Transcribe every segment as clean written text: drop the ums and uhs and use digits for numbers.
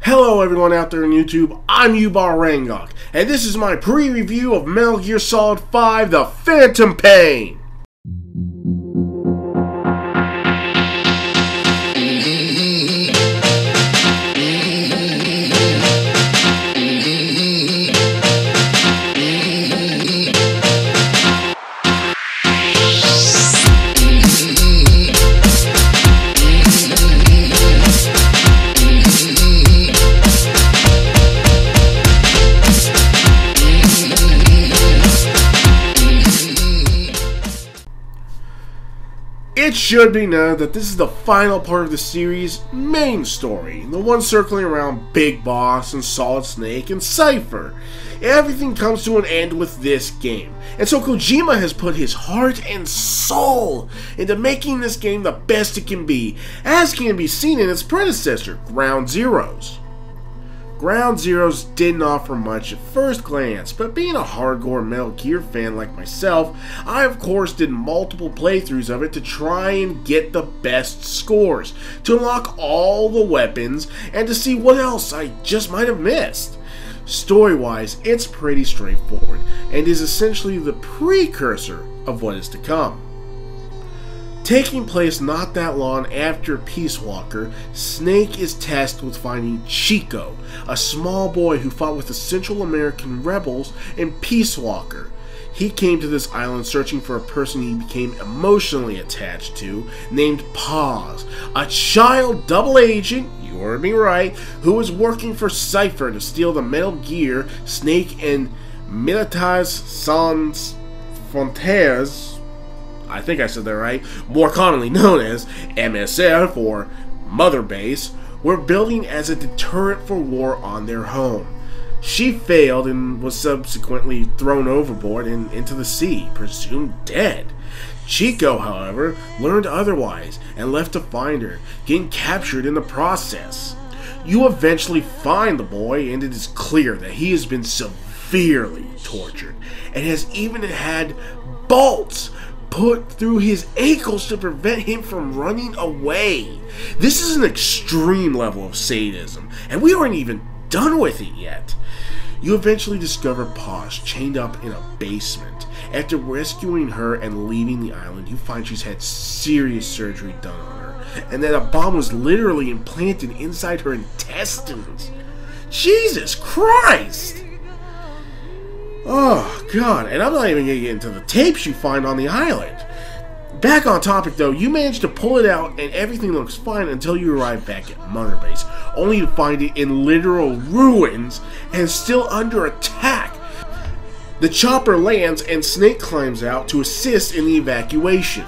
Hello everyone out there on YouTube, I'm Yubar Reingok, and this is my pre-review of Metal Gear Solid 5: The Phantom Pain! It should be known that this is the final part of the series' main story, the one circling around Big Boss and Solid Snake and Cypher. Everything comes to an end with this game, and so Kojima has put his heart and soul into making this game the best it can be, as can be seen in its predecessor, Ground Zeroes. Ground Zeroes didn't offer much at first glance, but being a hardcore Metal Gear fan like myself, I of course did multiple playthroughs of it to try and get the best scores, to unlock all the weapons, and to see what else I just might have missed. Story-wise, it's pretty straightforward, and is essentially the precursor of what is to come. Taking place not that long after Peace Walker, Snake is tasked with finding Chico, a small boy who fought with the Central American rebels in Peace Walker. He came to this island searching for a person he became emotionally attached to, named Paz, a child double agent, you heard me right, who was working for Cypher to steal the Metal Gear, Snake and Militares Sans Frontières, I think I said that right, more commonly known as MSF or Mother Base, were building as a deterrent for war on their home. She failed and was subsequently thrown overboard and into the sea, presumed dead. Chico, however, learned otherwise and left to find her, getting captured in the process. You eventually find the boy, and it is clear that he has been severely tortured and has even had bolts put through his ankles to prevent him from running away. This is an extreme level of sadism, and we aren't even done with it yet. You eventually discover Paz chained up in a basement. After rescuing her and leaving the island, you find she's had serious surgery done on her, and that a bomb was literally implanted inside her intestines. Jesus Christ! Oh, God, and I'm not even going to get into the tapes you find on the island. Back on topic, though, you manage to pull it out and everything looks fine until you arrive back at Mother Base, only to find it in literal ruins and still under attack. The chopper lands and Snake climbs out to assist in the evacuation.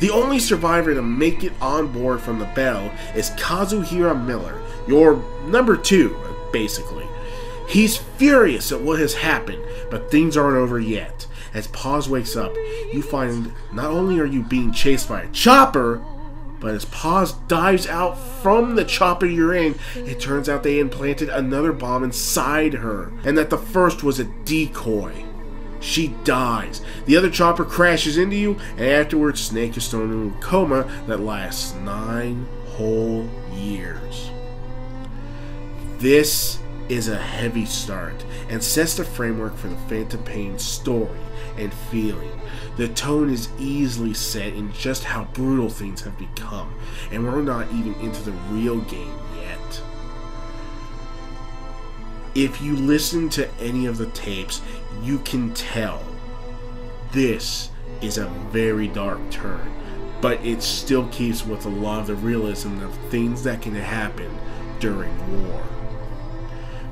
The only survivor to make it on board from the Bell is Kazuhira Miller, your number 2, basically. He's furious at what has happened, but things aren't over yet. As Paz wakes up, you find not only are you being chased by a chopper, but as Paz dives out from the chopper you're in, it turns out they implanted another bomb inside her, and that the first was a decoy. She dies. The other chopper crashes into you, and afterwards Snake is thrown into a coma that lasts 9 whole years. This is a heavy start and sets the framework for the Phantom Pain story and feeling. The tone is easily set in just how brutal things have become, and we're not even into the real game yet. If you listen to any of the tapes, you can tell this is a very dark turn, but it still keeps with a lot of the realism of things that can happen during war.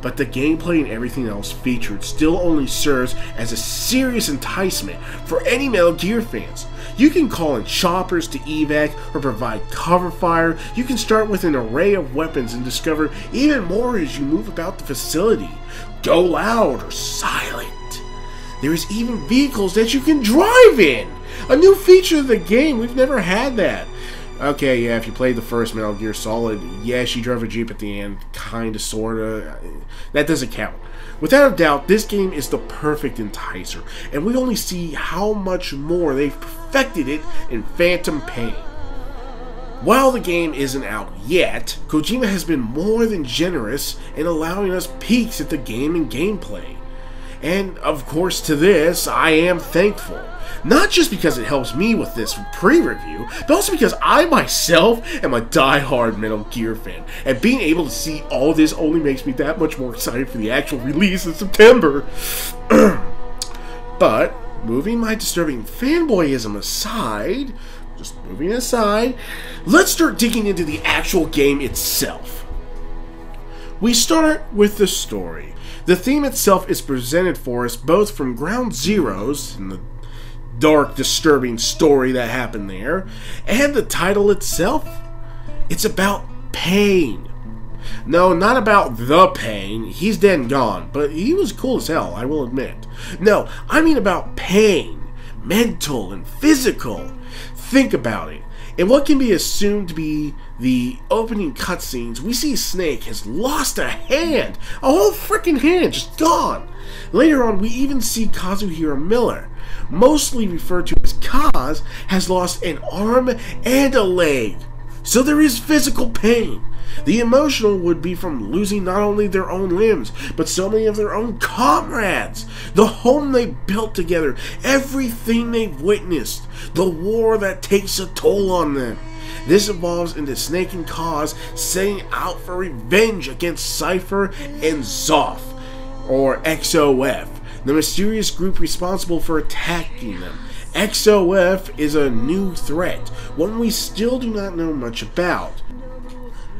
But the gameplay and everything else featured still only serves as a serious enticement for any Metal Gear fans. You can call in choppers to evac or provide cover fire. You can start with an array of weapons and discover even more as you move about the facility. Go loud or silent. There is even vehicles that you can drive in. A new feature of the game, we've never had that. Okay, yeah, if you played the first Metal Gear Solid, yes, you drove a Jeep at the end, kinda, sorta. That doesn't count. Without a doubt, this game is the perfect enticer, and we only see how much more they've perfected it in Phantom Pain. While the game isn't out yet, Kojima has been more than generous in allowing us peeks at the game and gameplay. And of course to this, I am thankful. Not just because it helps me with this pre-review, but also because I myself am a die-hard Metal Gear fan, and being able to see all this only makes me that much more excited for the actual release in September. But, moving my disturbing fanboyism aside, let's start digging into the actual game itself. We start with the story. The theme itself is presented for us both from Ground Zeroes, and the dark, disturbing story that happened there, and the title itself. It's about pain. No, not about the Pain. He's dead and gone, but he was cool as hell, I will admit. No, I mean about pain. Mental and physical. Think about it. In what can be assumed to be the opening cutscenes, we see Snake has lost a hand. A whole freaking hand, just gone. Later on, we even see Kazuhiro Miller, mostly referred to as Kaz, has lost an arm and a leg. So there is physical pain. The emotional would be from losing not only their own limbs, but so many of their own comrades. The home they built together, everything they've witnessed, the war that takes a toll on them. This evolves into Snake and Kaz setting out for revenge against Cypher and Zoff, or XOF, the mysterious group responsible for attacking them. XOF is a new threat, one we still do not know much about.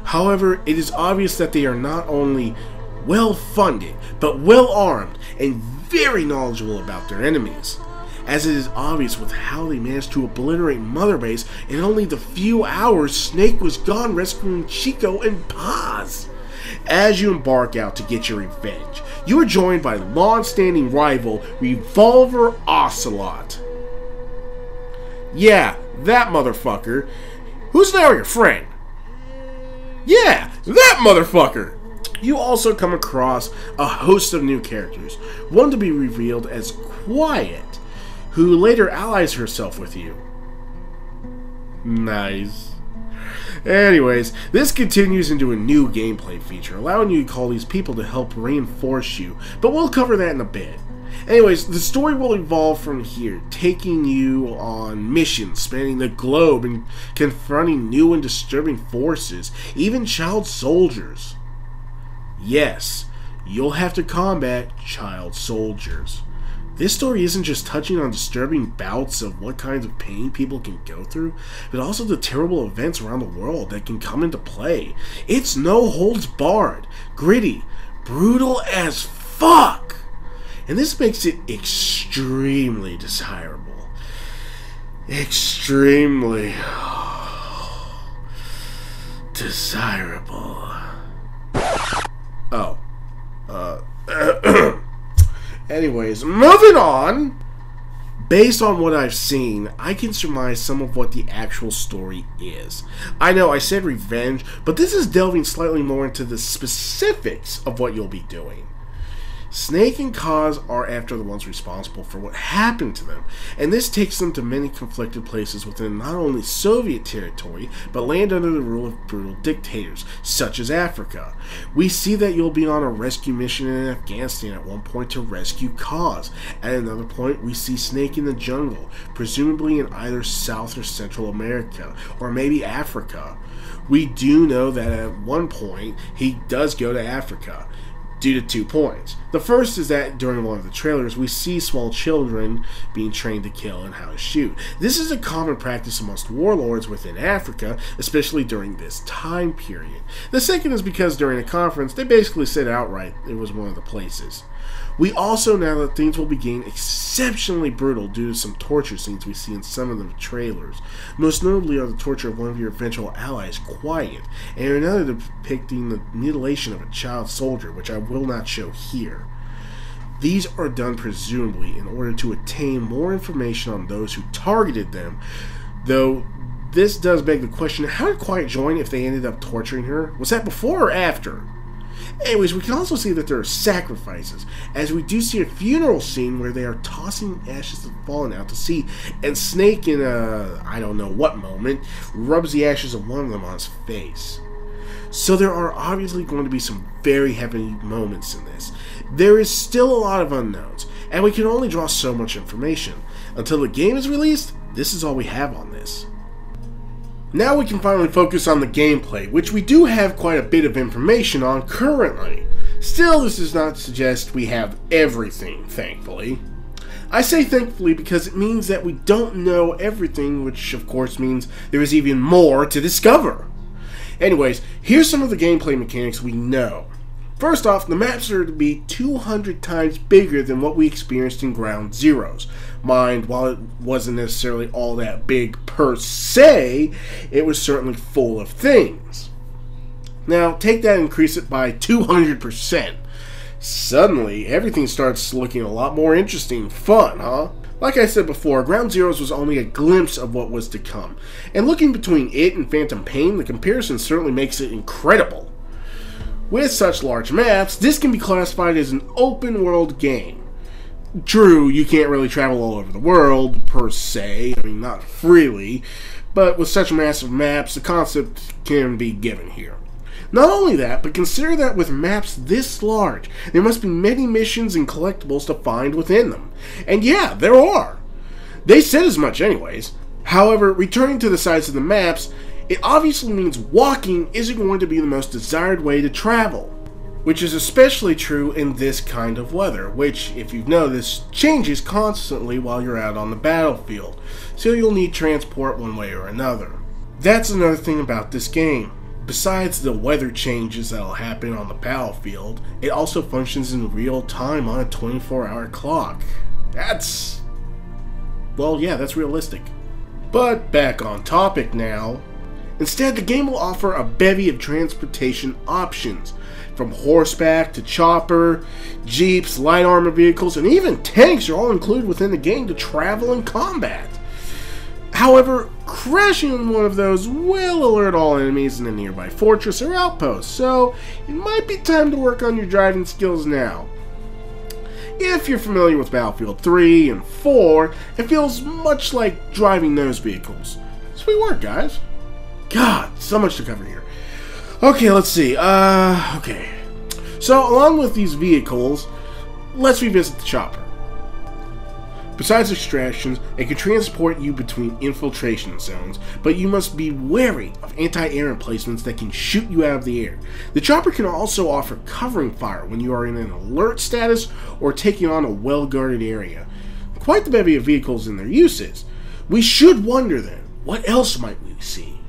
However, it is obvious that they are not only well-funded, but well-armed and very knowledgeable about their enemies, as it is obvious with how they managed to obliterate Mother Base in only the few hours Snake was gone rescuing Chico and Paz. As you embark out to get your revenge, you are joined by long-standing rival Revolver Ocelot. Yeah, that motherfucker, who's now your friend. Yeah, that motherfucker! You also come across a host of new characters, one to be revealed as Quiet, who later allies herself with you. Nice. Anyways, this continues into a new gameplay feature, allowing you to call these people to help reinforce you, but we'll cover that in a bit. Anyways, the story will evolve from here, taking you on missions spanning the globe and confronting new and disturbing forces, even child soldiers. Yes, you'll have to combat child soldiers. This story isn't just touching on disturbing bouts of what kinds of pain people can go through, but also the terrible events around the world that can come into play. It's no holds barred, gritty, brutal as fuck. And this makes it extremely desirable. Extremely desirable. Oh. Anyways, moving on. Based on what I've seen, I can surmise some of what the actual story is. I know I said revenge, but this is delving slightly more into the specifics of what you'll be doing. Snake and Kaz are after the ones responsible for what happened to them, and this takes them to many conflicted places within not only Soviet territory, but land under the rule of brutal dictators, such as Africa. We see that you'll be on a rescue mission in Afghanistan at one point to rescue Kaz. At another point, we see Snake in the jungle, presumably in either South or Central America, or maybe Africa. We do know that at one point, he does go to Africa, due to 2 points. The first is that during one of the trailers, we see small children being trained to kill and how to shoot. This is a common practice amongst warlords within Africa, especially during this time period. The second is because during a conference, they basically said outright it was one of the places. We also know that things will begin exceptionally brutal due to some torture scenes we see in some of the trailers. Most notably are the torture of one of your eventual allies, Quiet, and another depicting the mutilation of a child soldier, which I will not show here. These are done presumably in order to attain more information on those who targeted them, though this does beg the question, how did Quiet join if they ended up torturing her? Was that before or after? Anyways, we can also see that there are sacrifices, as we do see a funeral scene where they are tossing ashes of fallen out to sea, and Snake, in a I don't know what moment, rubs the ashes of one of them on his face. So there are obviously going to be some very heavy moments in this. There is still a lot of unknowns, and we can only draw so much information. Until the game is released, this is all we have on this. Now we can finally focus on the gameplay, which we do have quite a bit of information on currently. Still, this does not suggest we have everything, thankfully. I say thankfully because it means that we don't know everything, which of course means there is even more to discover. Anyways, here's some of the gameplay mechanics we know. First off, the maps are to be 200 times bigger than what we experienced in Ground Zeroes. Mind, while it wasn't necessarily all that big per se, it was certainly full of things. Now, take that and increase it by 200%. Suddenly, everything starts looking a lot more interesting and fun, huh? Like I said before, Ground Zeroes was only a glimpse of what was to come. And looking between it and Phantom Pain, the comparison certainly makes it incredible. With such large maps, this can be classified as an open world game. True, you can't really travel all over the world, per se, I mean not freely, but with such massive maps, the concept can be given here. Not only that, but consider that with maps this large, there must be many missions and collectibles to find within them. And yeah, there are. They said as much anyways. However, returning to the size of the maps, it obviously means walking isn't going to be the most desired way to travel, which is especially true in this kind of weather, which, if you've noticed, changes constantly while you're out on the battlefield, so you'll need transport one way or another. That's another thing about this game. Besides the weather changes that'll happen on the battlefield, it also functions in real time on a 24-hour clock. That's realistic. But back on topic now. Instead, the game will offer a bevy of transportation options, from horseback to chopper, jeeps, light armor vehicles, and even tanks are all included within the game to travel and combat. However, crashing in one of those will alert all enemies in a nearby fortress or outpost, so it might be time to work on your driving skills now. If you're familiar with Battlefield 3 and 4, it feels much like driving those vehicles. Sweet work, guys. God, so much to cover here. Okay, let's see. Okay. So, along with these vehicles, let's revisit the chopper. Besides extractions, it can transport you between infiltration zones, but you must be wary of anti-air emplacements that can shoot you out of the air. The chopper can also offer covering fire when you are in an alert status or taking on a well-guarded area. Quite the bevy of vehicles in their uses. We should wonder then, what else might we see?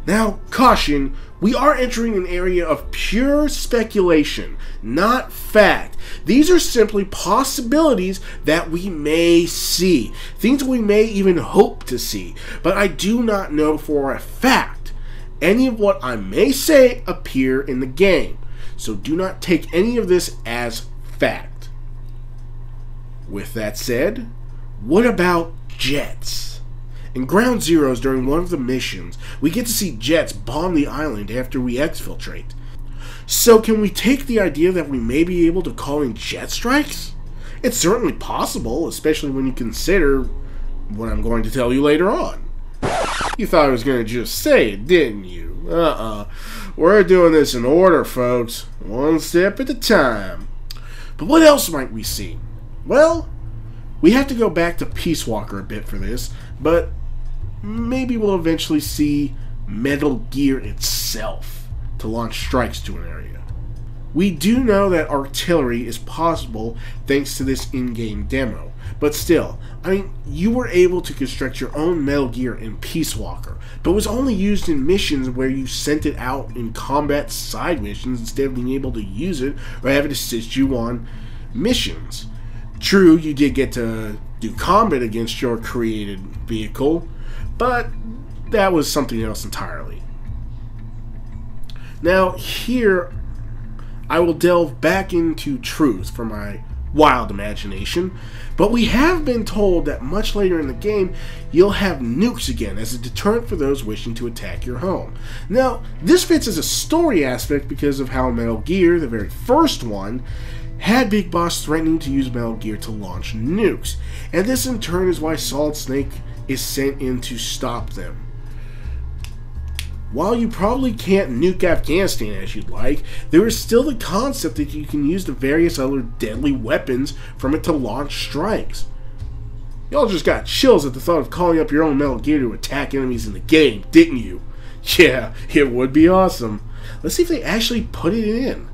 Now, caution, we are entering an area of pure speculation, not fact. These are simply possibilities that we may see, things we may even hope to see, but I do not know for a fact any of what I may say appear in the game, so do not take any of this as fact. With that said, what about jets? In Ground Zeroes, during one of the missions, we get to see jets bomb the island after we exfiltrate. So can we take the idea that we may be able to call in jet strikes? It's certainly possible, especially when you consider what I'm going to tell you later on. You thought I was going to just say it, didn't you? We're doing this in order, folks. One step at a time. But what else might we see? Well, we have to go back to Peace Walker a bit for this, but maybe we'll eventually see Metal Gear itself to launch strikes to an area. We do know that artillery is possible thanks to this in-game demo, but still, I mean, you were able to construct your own Metal Gear in Peace Walker, but it was only used in missions where you sent it out in combat side missions instead of being able to use it or have it assist you on missions. True, you did get to do combat against your created vehicle, but that was something else entirely. Now, here, I will delve back into truth for my wild imagination, but we have been told that much later in the game, you'll have nukes again as a deterrent for those wishing to attack your home. Now, this fits as a story aspect because of how Metal Gear, the very first one, had Big Boss threatening to use Metal Gear to launch nukes, and this in turn is why Solid Snake is sent in to stop them. While you probably can't nuke Afghanistan as you'd like, there is still the concept that you can use the various other deadly weapons from it to launch strikes. Y'all just got chills at the thought of calling up your own Metal Gear to attack enemies in the game, didn't you? Yeah, it would be awesome. Let's see if they actually put it in.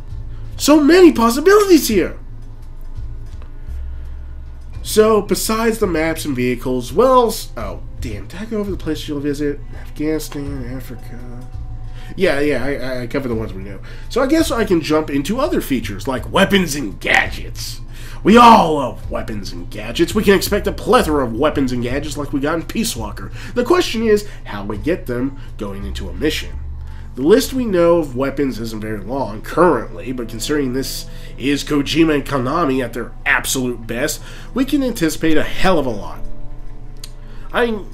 So many possibilities here! So, besides the maps and vehicles, well, oh, damn, did I go over the places you'll visit? Afghanistan, Africa... Yeah, I covered the ones we know. So I guess I can jump into other features, like weapons and gadgets. We all love weapons and gadgets. We can expect a plethora of weapons and gadgets like we got in Peace Walker. The question is, how we get them going into a mission. The list we know of weapons isn't very long currently, but considering this is Kojima and Konami at their absolute best, we can anticipate a hell of a lot. I mean,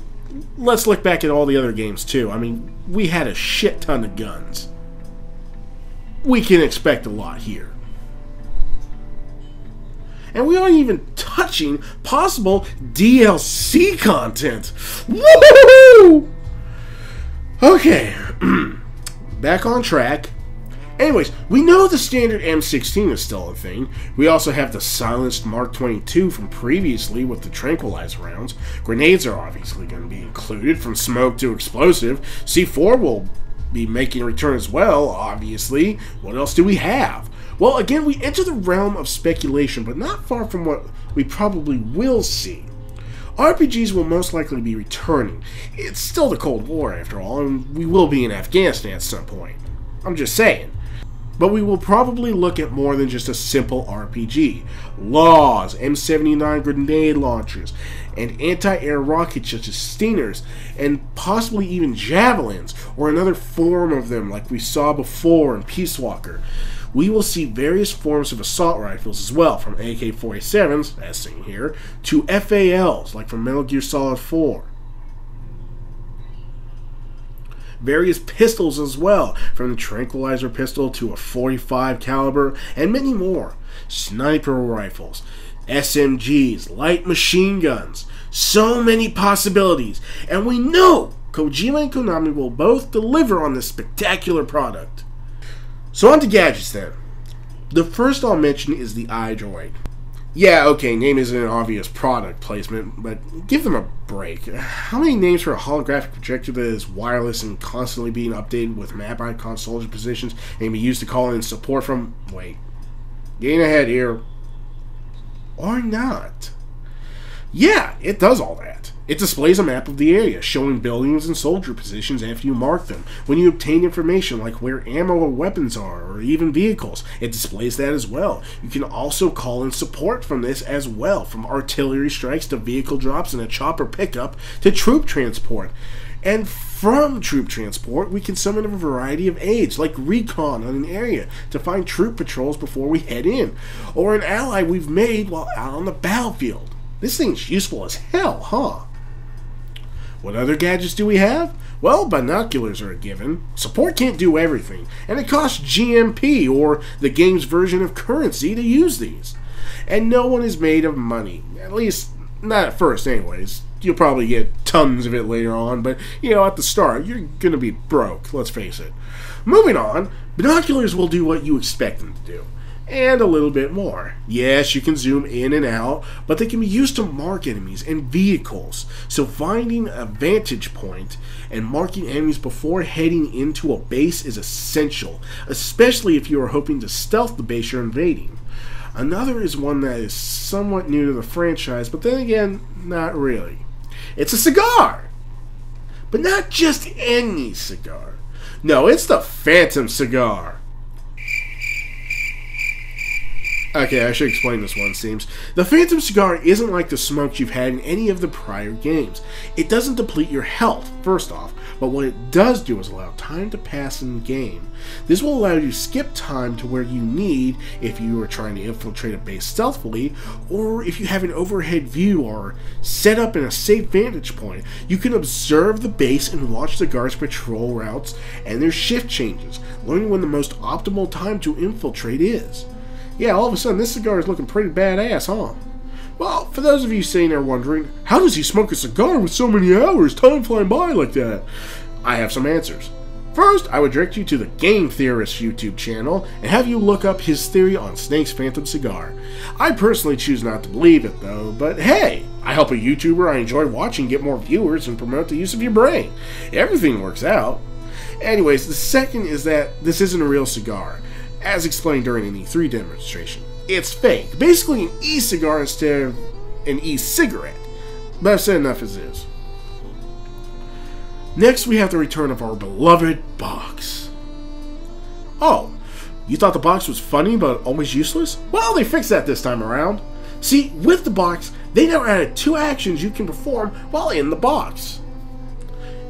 let's look back at all the other games too. I mean, we had a shit ton of guns. We can expect a lot here. And we aren't even touching possible DLC content. Woohoo! Okay. Back on track. Anyways, we know the standard M16 is still a thing. We also have the silenced Mark 22 from previously with the tranquilizer rounds. Grenades are obviously going to be included, from smoke to explosive. C4 will be making a return as well, obviously. What else do we have? Well, again, we enter the realm of speculation, but not far from what we probably will see. RPGs will most likely be returning. It's still the Cold War, after all, and we will be in Afghanistan at some point. I'm just saying. But we will probably look at more than just a simple RPG. Laws, M79 grenade launchers, and anti-air rockets such as Stingers, and possibly even Javelins, or another form of them like we saw before in Peace Walker. We will see various forms of assault rifles as well, from AK-47s, as seen here, to FALs, like from Metal Gear Solid 4. Various pistols as well, from the tranquilizer pistol to a .45 caliber, and many more. Sniper rifles, SMGs, light machine guns. So many possibilities, and we know Kojima and Konami will both deliver on this spectacular product. So on to gadgets then. The first I'll mention is the iDroid. Yeah, okay, name isn't an obvious product placement, but give them a break. How many names for a holographic projector that is wireless and constantly being updated with map icon soldier positions and can be used to call in support from... Wait. Getting ahead here. Or not. Yeah, it does all that. It displays a map of the area, showing buildings and soldier positions after you mark them. When you obtain information like where ammo or weapons are, or even vehicles, it displays that as well. You can also call in support from this as well, from artillery strikes to vehicle drops and a chopper pickup to troop transport. And from troop transport, we can summon a variety of aids, like recon on an area, to find troop patrols before we head in, or an ally we've made while out on the battlefield. This thing's useful as hell, huh? What other gadgets do we have? Well, binoculars are a given. Support can't do everything, and it costs GMP, or the game's version of currency, to use these. And no one is made of money. At least, not at first anyways. You'll probably get tons of it later on, but, you know, at the start, you're gonna be broke, let's face it. Moving on, binoculars will do what you expect them to do. And a little bit more. Yes, you can zoom in and out, but they can be used to mark enemies and vehicles. So finding a vantage point and marking enemies before heading into a base is essential, especially if you are hoping to stealth the base you're invading. Another is one that is somewhat new to the franchise, but then again, not really. It's a cigar! But not just any cigar. No, it's the Phantom cigar. Okay, I should explain this one, seems. The Phantom cigar isn't like the smokes you've had in any of the prior games. It doesn't deplete your health, first off, but what it does do is allow time to pass in the game. This will allow you to skip time to where you need if you are trying to infiltrate a base stealthily, or if you have an overhead view or set up in a safe vantage point. You can observe the base and watch the guards patrol routes and their shift changes, learning when the most optimal time to infiltrate is. Yeah, all of a sudden this cigar is looking pretty badass, huh? Well, for those of you sitting there wondering, how does he smoke a cigar with so many hours, time flying by like that? I have some answers. First, I would direct you to the Game Theorist YouTube channel and have you look up his theory on Snake's Phantom Cigar. I personally choose not to believe it though, but hey, I help a YouTuber I enjoy watching get more viewers and promote the use of your brain. Everything works out. Anyways, the second is that this isn't a real cigar, as explained during an E3 demonstration. It's fake, basically an e-cigar instead of an e-cigarette. But I've said enough as is. Next, we have the return of our beloved box. Oh, you thought the box was funny but always useless? Well, they fixed that this time around. See, with the box, they now added 2 actions you can perform while in the box.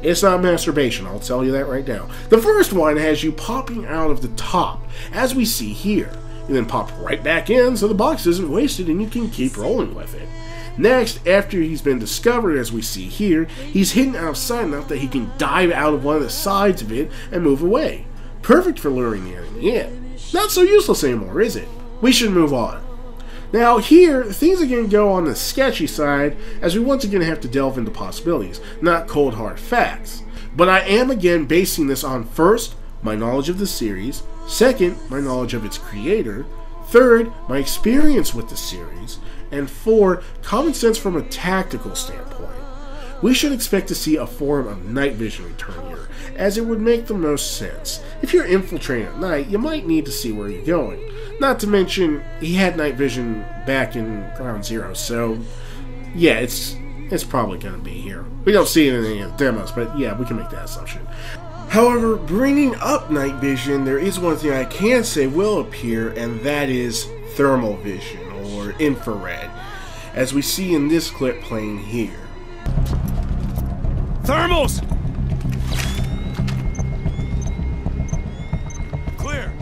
It's not masturbation, I'll tell you that right now. The first one has you popping out of the top, as we see here. You then pop right back in so the box isn't wasted and you can keep rolling with it. Next, after he's been discovered, as we see here, he's hidden outside enough that he can dive out of one of the sides of it and move away. Perfect for luring the enemy in. Not so useless anymore, is it? We should move on. Now here, things are going to go on the sketchy side, as we once again have to delve into possibilities, not cold hard facts. But I am again basing this on, first, my knowledge of the series, second, my knowledge of its creator, third, my experience with the series, and 4, common sense from a tactical standpoint. We should expect to see a form of night vision return here, as it would make the most sense. If you're infiltrating at night, you might need to see where you're going. Not to mention, he had night vision back in Ground Zero, so yeah, it's probably going to be here. We don't see it in any of the demos, but yeah, we can make that assumption. However, bringing up night vision, there is one thing I can say will appear, and that is thermal vision, or infrared, as we see in this clip playing here. Thermals! Clear.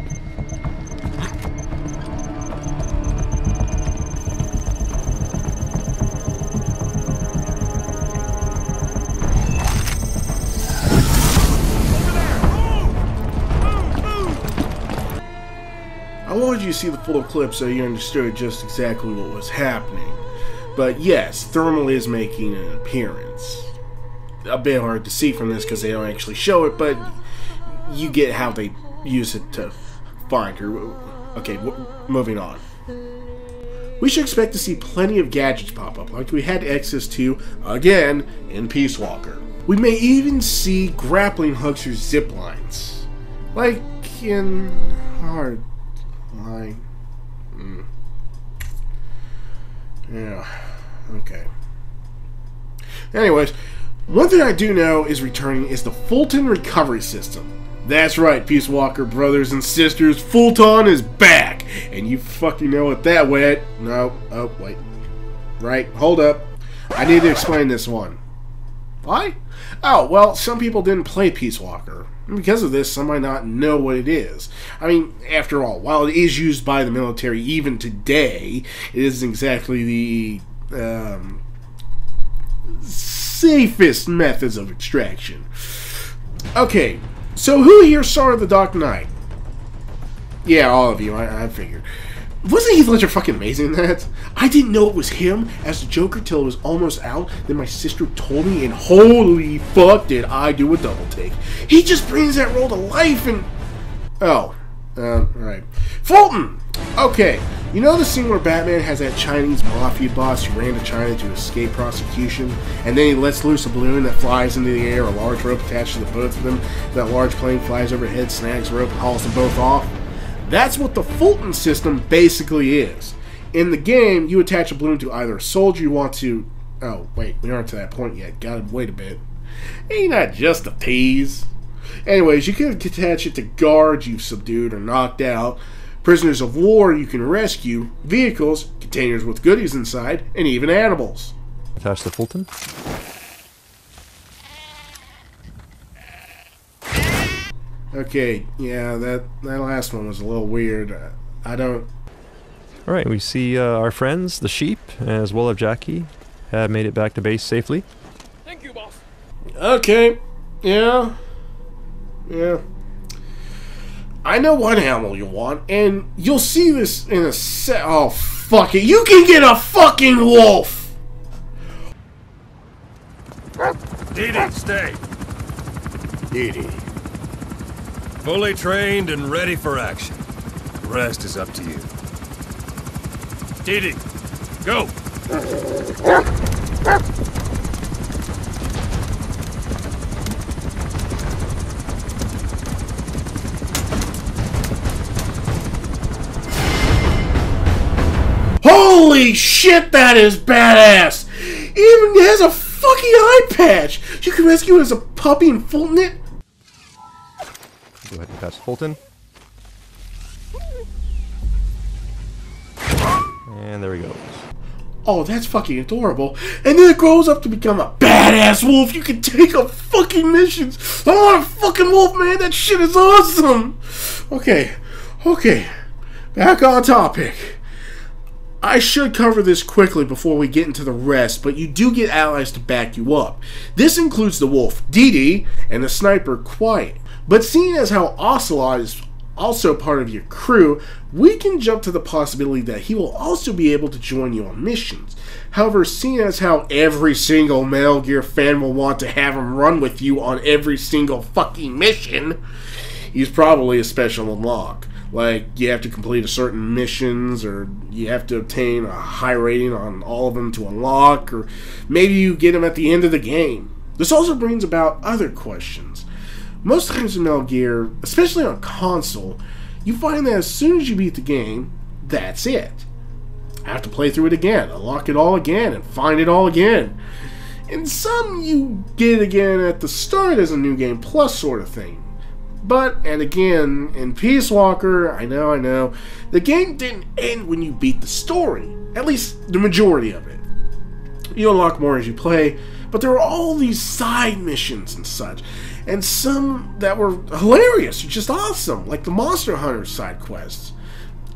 I wanted you to see the full clip so you understood just exactly what was happening. But yes, thermal is making an appearance. A bit hard to see from this because they don't actually show it, but you get how they use it to find her. Okay, moving on. We should expect to see plenty of gadgets pop up, like we had access to, again, in Peace Walker. We may even see grappling hooks or zip lines, like in Hard Line. Yeah, okay. Anyways, one thing I do know is returning is the Fulton recovery system. That's right, Peace Walker brothers and sisters, Fulton is back! And you fucking know what that went. No, oh, wait. Right, hold up. I need to explain this one. Why? Oh, well, some people didn't play Peace Walker. And because of this, some might not know what it is. I mean, after all, while it is used by the military even today, it isn't exactly the safest methods of extraction. Okay, so who here saw The Dark Knight? Yeah, all of you, I figured. Wasn't Heath Ledger fucking amazing in that? I didn't know it was him as the Joker till it was almost out. Then my sister told me, and holy fuck did I do a double take. He just brings that role to life and... Oh, right. Fulton! Okay, you know the scene where Batman has that Chinese mafia boss who ran to China to escape prosecution, and then he lets loose a balloon that flies into the air, a large rope attached to the both of them, that large plane flies overhead, snags the rope, and hauls them both off? That's what the Fulton system basically is. In the game, you attach a balloon to either a soldier you want to... Oh, wait, we aren't to that point yet. Gotta wait a bit. Ain't that just a tease? Anyways, you can attach it to guards you've subdued or knocked out, prisoners of war you can rescue, vehicles, containers with goodies inside, and even animals. Attach the Fulton. Okay, yeah, that last one was a little weird. I don't... Alright, we see our friends, the sheep, as well as Jackie, have made it back to base safely. Thank you, boss. Okay, yeah. I know what animal you want, and you'll see this in a set. Oh, fuck it. You can get a fucking wolf! Didi, stay. Didi. Fully trained and ready for action. The rest is up to you. Didi, go! Holy shit, that is badass! Even has a fucking eye patch! You can rescue it as a puppy and Fulton it? Go ahead and pass Fulton. And there he goes. Oh, that's fucking adorable. And then it grows up to become a badass wolf. You can take on fucking missions. I want a fucking wolf, man. That shit is awesome. Okay. Back on topic. I should cover this quickly before we get into the rest, but you do get allies to back you up. This includes the wolf, Didi, and the sniper, Quiet. But seeing as how Ocelot is also part of your crew, we can jump to the possibility that he will also be able to join you on missions. However, seeing as how every single Metal Gear fan will want to have him run with you on every single fucking mission, he's probably a special unlock. Like, you have to complete a certain missions, or you have to obtain a high rating on all of them to unlock, or maybe you get him at the end of the game. This also brings about other questions. Most times in Metal Gear, especially on console, you find that as soon as you beat the game, that's it. I have to play through it again, unlock it all again, and find it all again. In some, you get it again at the start as a New Game Plus sort of thing. But, and again, in Peace Walker, I know, the game didn't end when you beat the story. At least, the majority of it. You unlock more as you play, but there were all these side missions and such. And some that were hilarious, just awesome, like the Monster Hunter side quests.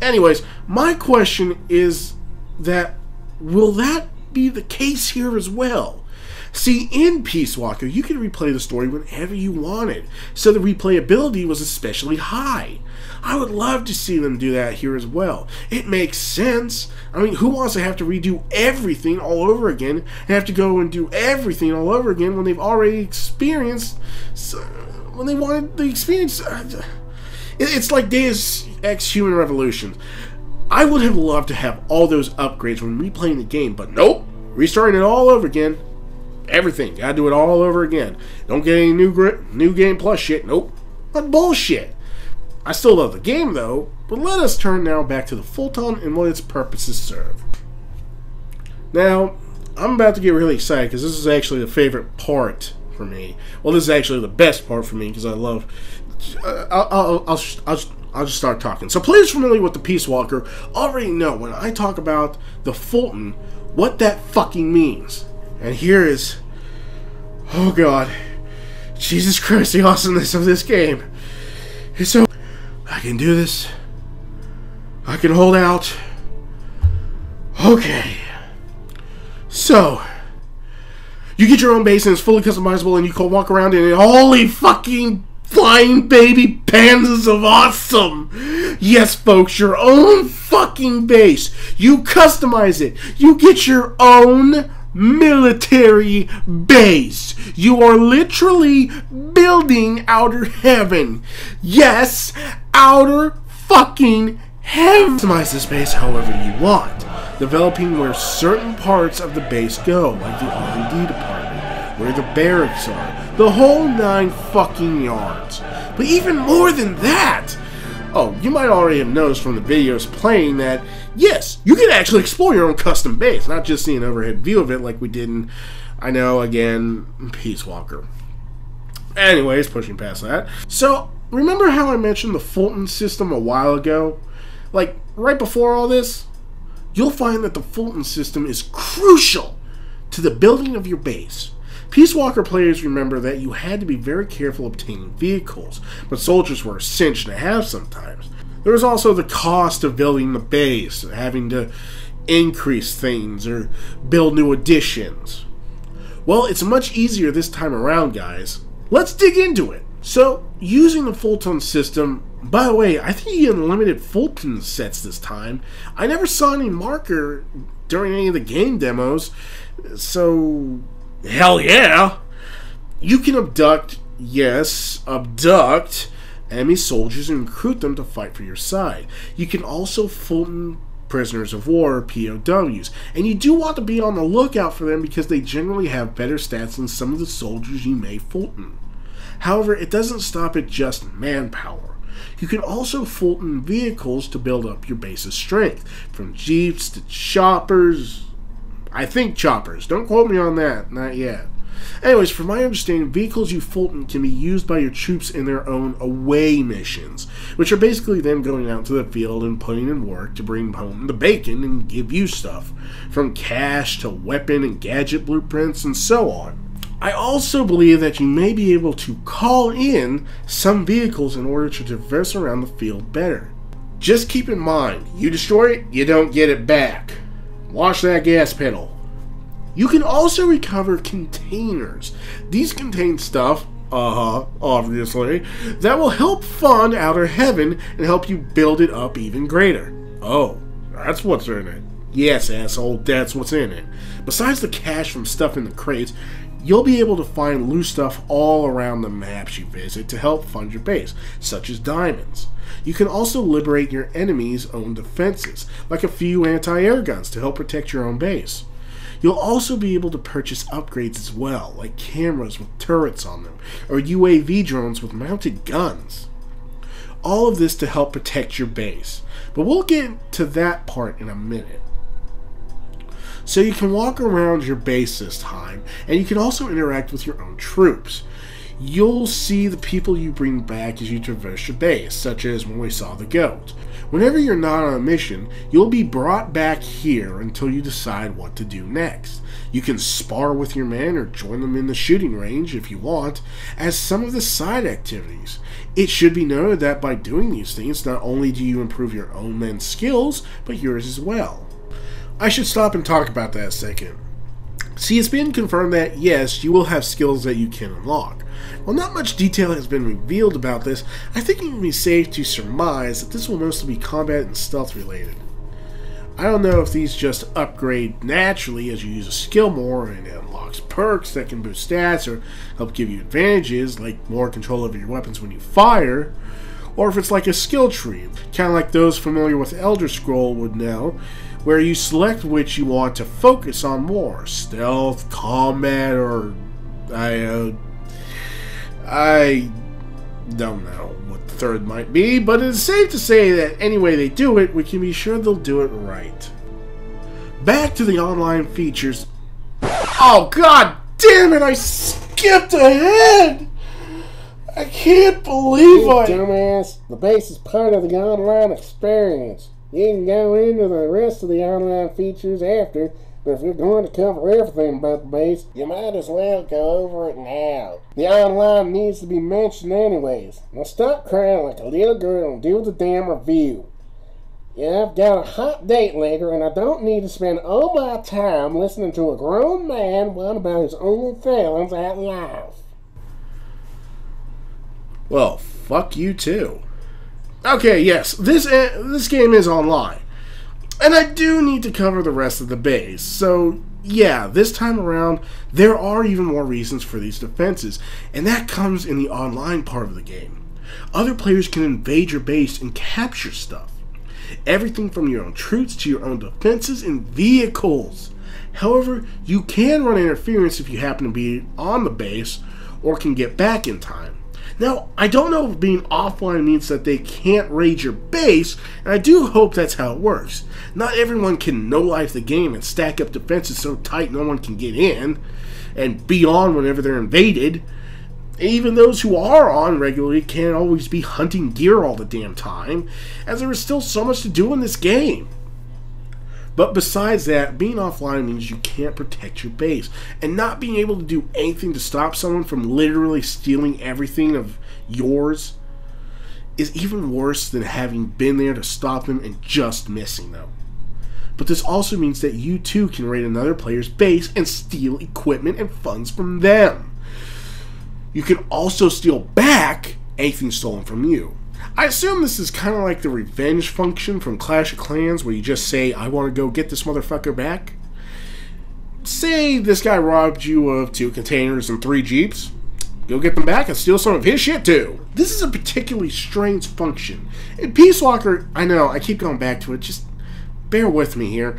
Anyways, my question is that, will that be the case here as well? See, in Peace Walker, you could replay the story whenever you wanted, so the replayability was especially high. I would love to see them do that here as well. It makes sense. I mean, who wants to have to redo everything all over again, and have to go and do everything all over again when they've already experienced, when they wanted the experience? It's like Deus Ex Human Revolution. I would have loved to have all those upgrades when replaying the game, but nope, restarting it all over again. Everything. Gotta do it all over again. Don't get any new Game Plus shit. Nope. What bullshit. I still love the game though, but let us turn now back to the Fulton and what its purposes serve. Now, I'm about to get really excited because this is actually the favorite part for me. Well, this is actually the best part for me because I love... I'll just start talking. So players familiar with the Peace Walker already know when I talk about the Fulton what that fucking means. And here is, oh god, Jesus Christ, the awesomeness of this game. It's so, I can do this. I can hold out. Okay. So, you get your own base and it's fully customizable and you can walk around in it. Holy fucking flying baby pandas of awesome. Yes, folks, your own fucking base. You customize it. You get your own military base. You are literally building outer heaven. Yes, outer fucking heaven. Customize this base however you want, developing where certain parts of the base go, like the R&D department, where the barracks are, the whole 9 fucking yards. But even more than that, oh, you might already have noticed from the videos playing that, yes, you can actually explore your own custom base, not just see an overhead view of it like we did in, I know, again, Peace Walker. Anyways, pushing past that. So, remember how I mentioned the Fulton system a while ago? Like, right before all this? You'll find that the Fulton system is crucial to the building of your base. Peace Walker players remember that you had to be very careful obtaining vehicles, but soldiers were a cinch to have sometimes. There was also the cost of building the base, having to increase things or build new additions. Well, it's much easier this time around, guys. Let's dig into it. So, using the Fulton system, by the way, I think you get unlimited Fulton sets this time. I never saw any marker during any of the game demos, so hell yeah! You can abduct enemy soldiers and recruit them to fight for your side. You can also Fulton prisoners of war, or POWs, and you do want to be on the lookout for them because they generally have better stats than some of the soldiers you may Fulton. However, it doesn't stop at just manpower. You can also Fulton vehicles to build up your base's strength, from jeeps to choppers. I think choppers, don't quote me on that, not yet. Anyways, from my understanding, vehicles you Fulton can be used by your troops in their own away missions, which are basically them going out to the field and putting in work to bring home the bacon and give you stuff, from cash to weapon and gadget blueprints and so on. I also believe that you may be able to call in some vehicles in order to traverse around the field better. Just keep in mind, you destroy it, you don't get it back. Watch that gas pedal. You can also recover containers. These contain stuff, obviously, that will help fund Outer Heaven and help you build it up even greater. Oh, that's what's in it. Yes, asshole, that's what's in it. Besides the cash from stuff in the crates, you'll be able to find loose stuff all around the maps you visit to help fund your base, such as diamonds. You can also liberate your enemy's own defenses, like a few anti-air guns to help protect your own base. You'll also be able to purchase upgrades as well, like cameras with turrets on them, or UAV drones with mounted guns. All of this to help protect your base, but we'll get to that part in a minute. So you can walk around your base this time, and you can also interact with your own troops. You'll see the people you bring back as you traverse your base, such as when we saw the goat. Whenever you're not on a mission, you'll be brought back here until you decide what to do next. You can spar with your men or join them in the shooting range if you want, as some of the side activities. It should be noted that by doing these things, not only do you improve your own men's skills, but yours as well. I should stop and talk about that a second. See, it's been confirmed that, yes, you will have skills that you can unlock. While not much detail has been revealed about this, I think it can be safe to surmise that this will mostly be combat and stealth related. I don't know if these just upgrade naturally as you use a skill more and it unlocks perks that can boost stats or help give you advantages, like more control over your weapons when you fire, or if it's like a skill tree, kind of like those familiar with Elder Scroll would know, where you select which you want to focus on more, stealth, combat, or I don't know what the third might be, but it's safe to say that any way they do it, we can be sure they'll do it right. Back to the online features. Oh, god damn it, I skipped ahead! I can't believe dumbass, the base is part of the online experience. You can go into the rest of the online features after, but if you're going to cover everything about the base, you might as well go over it now. The online needs to be mentioned anyways. Now stop crying like a little girl and do the damn review. Yeah, I've got a hot date later, and I don't need to spend all my time listening to a grown man whine about his own feelings at life. Well, fuck you too. Okay, yes, this game is online. And I do need to cover the rest of the base. So, yeah, this time around, there are even more reasons for these defenses. And that comes in the online part of the game. Other players can invade your base and capture stuff. Everything from your own troops to your own defenses and vehicles. However, you can run interference if you happen to be on the base or can get back in time. Now, I don't know if being offline means that they can't raid your base, and I do hope that's how it works. Not everyone can no-life the game and stack up defenses so tight no one can get in, and be on whenever they're invaded. Even those who are on regularly can't always be hunting gear all the damn time, as there is still so much to do in this game. But besides that, being offline means you can't protect your base, and not being able to do anything to stop someone from literally stealing everything of yours is even worse than having been there to stop them and just missing them. But this also means that you too can raid another player's base and steal equipment and funds from them. You can also steal back anything stolen from you. I assume this is kind of like the revenge function from Clash of Clans, where you just say, I want to go get this motherfucker back. Say this guy robbed you of 2 containers and 3 jeeps. Go get them back and steal some of his shit too. This is a particularly strange function. In Peace Walker, I know, I keep going back to it, just bear with me here.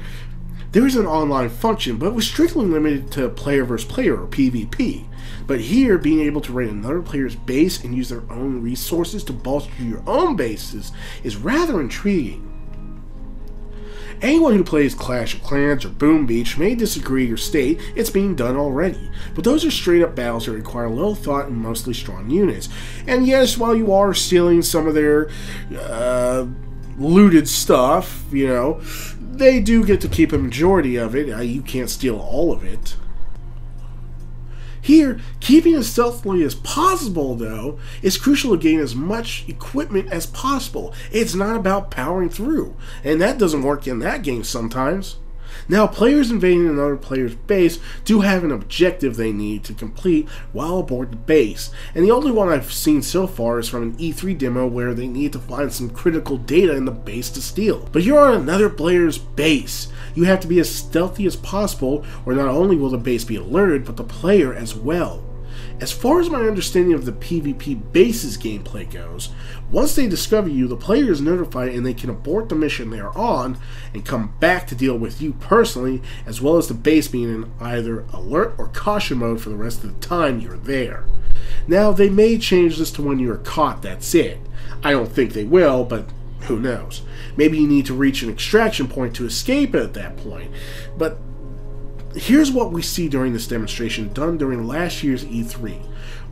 There is an online function, but it was strictly limited to player versus player, or PvP. But here, being able to raid another player's base and use their own resources to bolster your own bases is rather intriguing. Anyone who plays Clash of Clans or Boom Beach may disagree or state it's being done already, but those are straight up battles that require little thought and mostly strong units. And yes, while you are stealing some of their looted stuff, you know, they do get to keep a majority of it. You can't steal all of it. Here, keeping as stealthily as possible, though, is crucial to gain as much equipment as possible. It's not about powering through, and that doesn't work in that game sometimes. Now, players invading another player's base do have an objective they need to complete while aboard the base, and the only one I've seen so far is from an E3 demo where they need to find some critical data in the base to steal. But you're on another player's base. You have to be as stealthy as possible, or not only will the base be alerted, but the player as well. As far as my understanding of the PvP bases gameplay goes, once they discover you, the player is notified and they can abort the mission they are on and come back to deal with you personally, as well as the base being in either alert or caution mode for the rest of the time you're there. Now, they may change this to when you are caught, that's it. I don't think they will, but who knows. Maybe you need to reach an extraction point to escape at that point, but here's what we see during this demonstration done during last year's E3.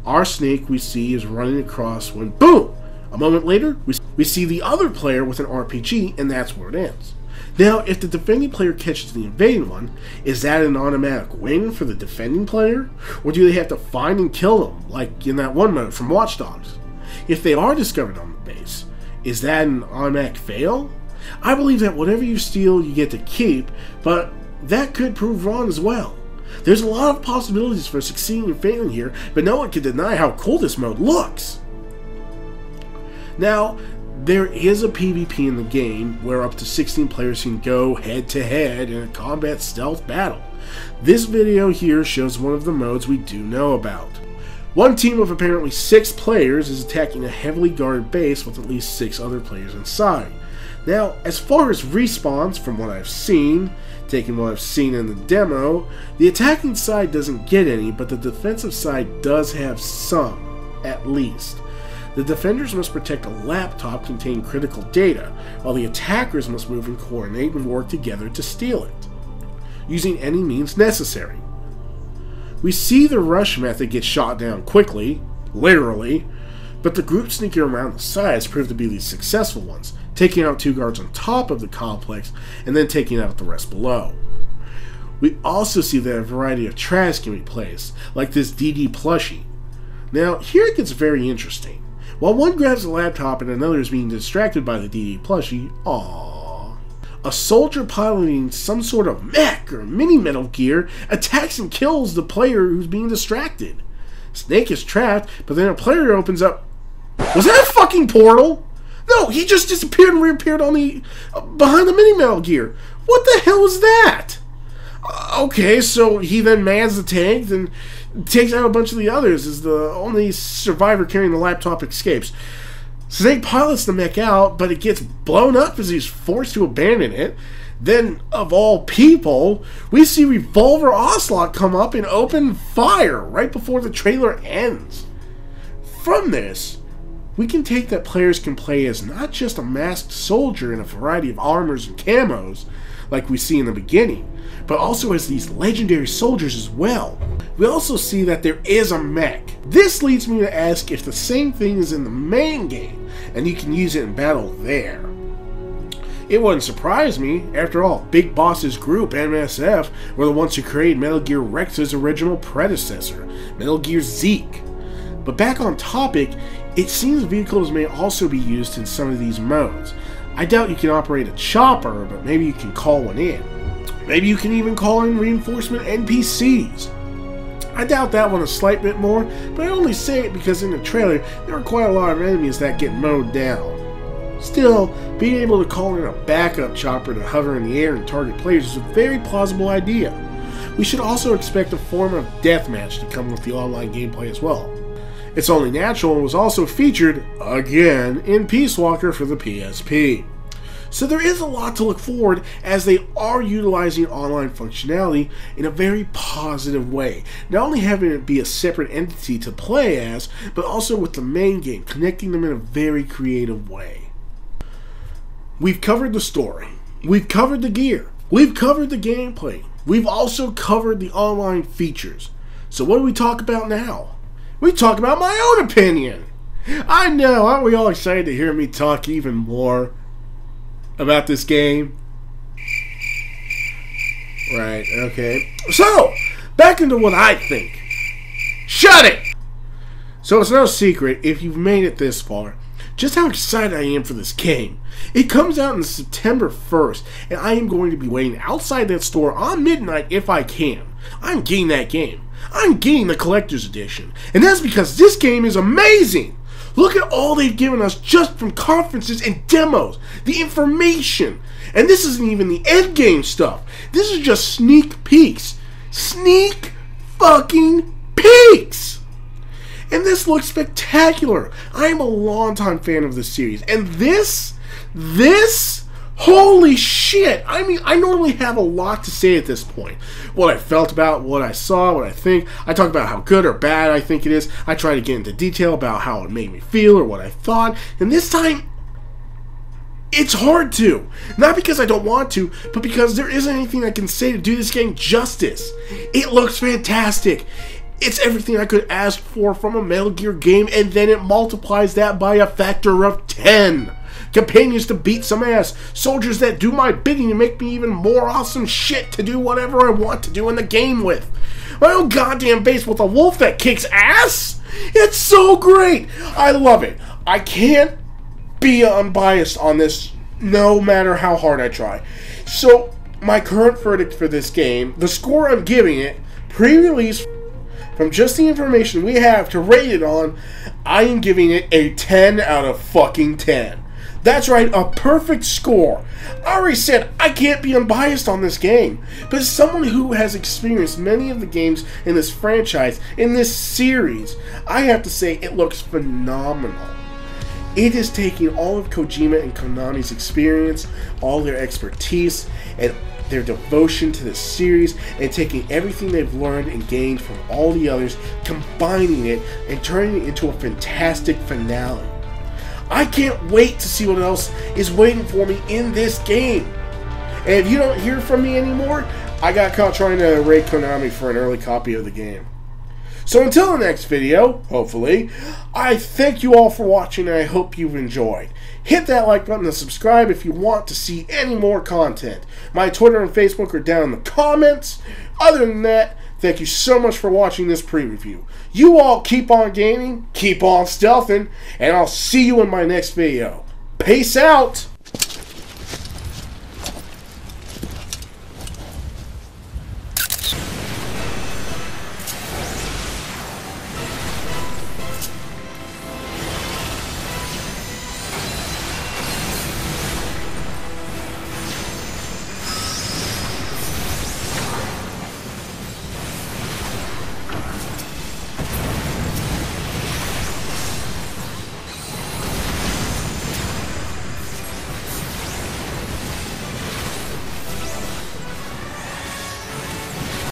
Our snake we see is running across when, boom! A moment later, we see the other player with an RPG, and that's where it ends. Now, if the defending player catches the invading one, is that an automatic win for the defending player? Or do they have to find and kill them, like in that one mode from Watch Dogs? If they are discovered on the base, is that an automatic fail? I believe that whatever you steal, you get to keep, but that could prove wrong as well. There's a lot of possibilities for succeeding and failing here, but no one can deny how cool this mode looks. Now, there is a PvP in the game where up to 16 players can go head to head in a combat stealth battle. This video here shows one of the modes we do know about. One team of apparently 6 players is attacking a heavily guarded base with at least 6 other players inside. Now, as far as respawns, from what I've seen, taking what I've seen in the demo, the attacking side doesn't get any, but the defensive side does have some, at least. The defenders must protect a laptop containing critical data, while the attackers must move and coordinate and work together to steal it, using any means necessary. We see the rush method get shot down quickly, literally, but the group sneaking around the sides proved to be the successful ones, taking out 2 guards on top of the complex and then taking out the rest below. We also see that a variety of traps can be placed, like this DD plushie. Now, here it gets very interesting. While one grabs a laptop and another is being distracted by the DD plushie, aww, a soldier piloting some sort of mech or mini Metal Gear attacks and kills the player who's being distracted. Snake is trapped, but then a player opens up. Was that a fucking portal? No, he just disappeared and reappeared on the behind the mini Metal Gear. What the hell is that? Okay, so he then mans the tank and takes out a bunch of the others as the only survivor carrying the laptop escapes. Snake pilots the mech out, but it gets blown up as he's forced to abandon it. Then, of all people, we see Revolver Ocelot come up and open fire right before the trailer ends. From this, we can take that players can play as not just a masked soldier in a variety of armors and camos, like we see in the beginning, but also as these legendary soldiers as well. We also see that there is a mech. This leads me to ask if the same thing is in the main game, and you can use it in battle there. It wouldn't surprise me. After all, Big Boss's group, MSF, were the ones who created Metal Gear Rex's original predecessor, Metal Gear Zeke. But back on topic, it seems vehicles may also be used in some of these modes. I doubt you can operate a chopper, but maybe you can call one in. Maybe you can even call in reinforcement NPCs. I doubt that one a slight bit more, but I only say it because in the trailer there are quite a lot of enemies that get mowed down. Still, being able to call in a backup chopper to hover in the air and target players is a very plausible idea. We should also expect a form of deathmatch to come with the online gameplay as well. It's only natural and was also featured, again, in Peace Walker for the PSP. So there is a lot to look forward as they are utilizing online functionality in a very positive way. Not only having it be a separate entity to play as, but also with the main game, connecting them in a very creative way. We've covered the story. We've covered the gear. We've covered the gameplay. We've also covered the online features. So what do we talk about now? We talk about my own opinion. I know, aren't we all excited to hear me talk even more about this game? Right, okay. So, back into what I think. Shut it! So it's no secret, if you've made it this far, just how excited I am for this game. It comes out on September 1st, and I am going to be waiting outside that store on midnight if I can. I'm getting that game. I'm getting the collector's edition. And that's because this game is amazing! Look at all they've given us just from conferences and demos. The information. And this isn't even the endgame stuff. This is just sneak peeks. Sneak fucking peeks! And this looks spectacular. I am a longtime fan of this series. And this, holy shit! I mean, I normally have a lot to say at this point. What I felt about, what I saw, what I think. I talk about how good or bad I think it is. I try to get into detail about how it made me feel or what I thought. And this time, it's hard to. Not because I don't want to, but because there isn't anything I can say to do this game justice. It looks fantastic. It's everything I could ask for from a Metal Gear game, and then it multiplies that by a factor of 10. Companions to beat some ass, soldiers that do my bidding and make me even more awesome shit to do whatever I want to do in the game with. My own goddamn base with a wolf that kicks ass? It's so great! I love it. I can't be unbiased on this no matter how hard I try. So, my current verdict for this game, the score I'm giving it, pre-release, from just the information we have to rate it on, I am giving it a 10 out of fucking 10. That's right, a perfect score. I already said I can't be unbiased on this game, but as someone who has experienced many of the games in this franchise, in this series, I have to say it looks phenomenal. It is taking all of Kojima and Konami's experience, all their expertise, and their devotion to this series, and taking everything they've learned and gained from all the others, combining it, and turning it into a fantastic finale. I can't wait to see what else is waiting for me in this game. And if you don't hear from me anymore, I got caught trying to raid Konami for an early copy of the game. So until the next video, hopefully, I thank you all for watching and I hope you've enjoyed. Hit that like button and subscribe if you want to see any more content. My Twitter and Facebook are down in the comments. Other than that, thank you so much for watching this pre-review. You all keep on gaming, keep on stealthing, and I'll see you in my next video. Peace out!